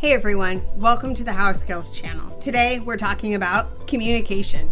Hey everyone, welcome to the How Skills channel. Today we're talking about communication.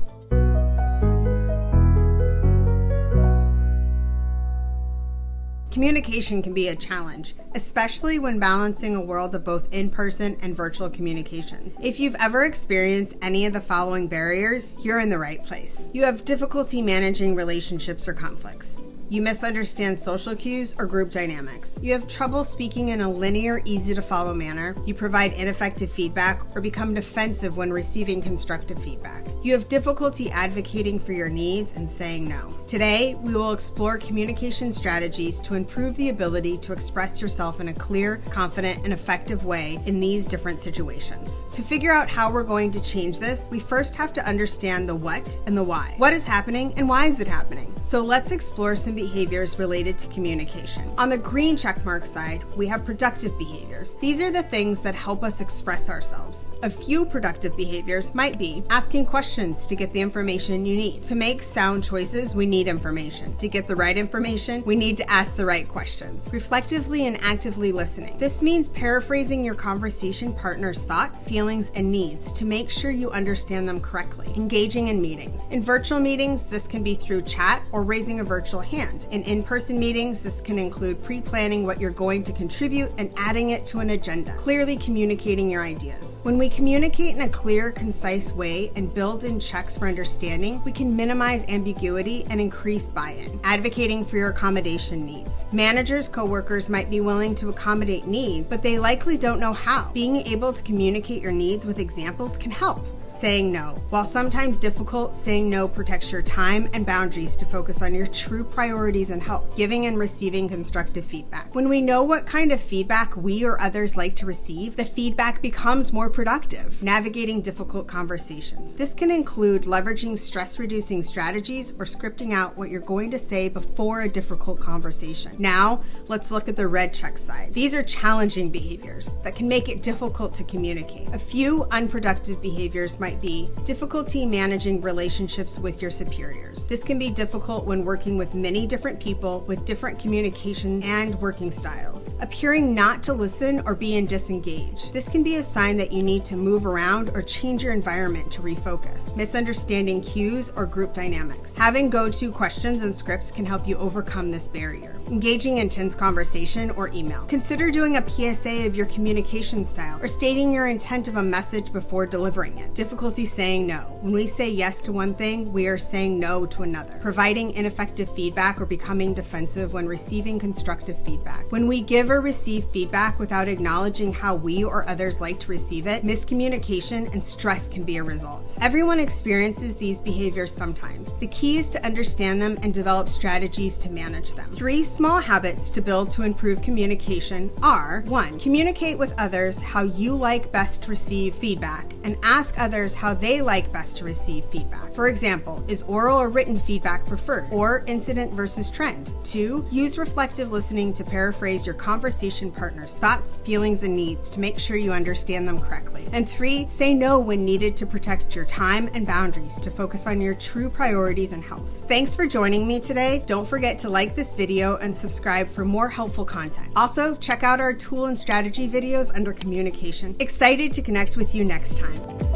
Communication can be a challenge, especially when balancing a world of both in-person and virtual communications. If you've ever experienced any of the following barriers, you're in the right place. You have difficulty managing relationships or conflicts. You misunderstand social cues or group dynamics. You have trouble speaking in a linear, easy-to-follow manner. You provide ineffective feedback or become defensive when receiving constructive feedback. You have difficulty advocating for your needs and saying no. Today, we will explore communication strategies to improve the ability to express yourself in a clear, confident, and effective way in these different situations. To figure out how we're going to change this, we first have to understand the what and the why. What is happening and why is it happening? So let's explore some behaviors related to communication. On the green checkmark side, we have productive behaviors. These are the things that help us express ourselves. A few productive behaviors might be asking questions to get the information you need. To make sound choices, we need information. To get the right information, we need to ask the right questions. Reflectively and actively listening. This means paraphrasing your conversation partner's thoughts, feelings, and needs to make sure you understand them correctly. Engaging in meetings. In virtual meetings, this can be through chat or raising a virtual hand. In in-person meetings, this can include pre-planning what you're going to contribute and adding it to an agenda, clearly communicating your ideas. When we communicate in a clear, concise way and build in checks for understanding, we can minimize ambiguity and increase buy-in. Advocating for your accommodation needs. Managers, coworkers might be willing to accommodate needs, but they likely don't know how. Being able to communicate your needs with examples can help. Saying no. While sometimes difficult, saying no protects your time and boundaries to focus on your true priorities and health. Giving and receiving constructive feedback. When we know what kind of feedback we or others like to receive, the feedback becomes more productive. Navigating difficult conversations. This can include leveraging stress-reducing strategies or scripting out what you're going to say before a difficult conversation. Now, let's look at the red check side. These are challenging behaviors that can make it difficult to communicate. A few unproductive behaviors might be difficulty managing relationships with your superiors. This can be difficult when working with many different people with different communication and working styles. Appearing not to listen or being disengaged. This can be a sign that you need to move around or change your environment to refocus. Misunderstanding cues or group dynamics. Having go-to questions and scripts can help you overcome this barrier. Engaging in tense conversation or email. Consider doing a PSA of your communication style or stating your intent of a message before delivering it. Difficulty saying no. When we say yes to one thing, we are saying no to another. Providing ineffective feedback or becoming defensive when receiving constructive feedback. When we give or receive feedback without acknowledging how we or others like to receive it, miscommunication and stress can be a result. Everyone experiences these behaviors sometimes. The key is to understand them and develop strategies to manage them. 3 small habits to build to improve communication are: 1. Communicate with others how you like best to receive feedback and ask others how they like best to receive feedback. For example, is oral or written feedback preferred, or incident versus trend? 2. Use reflective listening to paraphrase your conversation partner's thoughts, feelings, and needs to make sure you understand them correctly. And 3. Say no when needed to protect your time and boundaries to focus on your true priorities and health. Thanks for joining me today. Don't forget to like this video and subscribe for more helpful content. Also, check out our tool and strategy videos under communication. Excited to connect with you next time.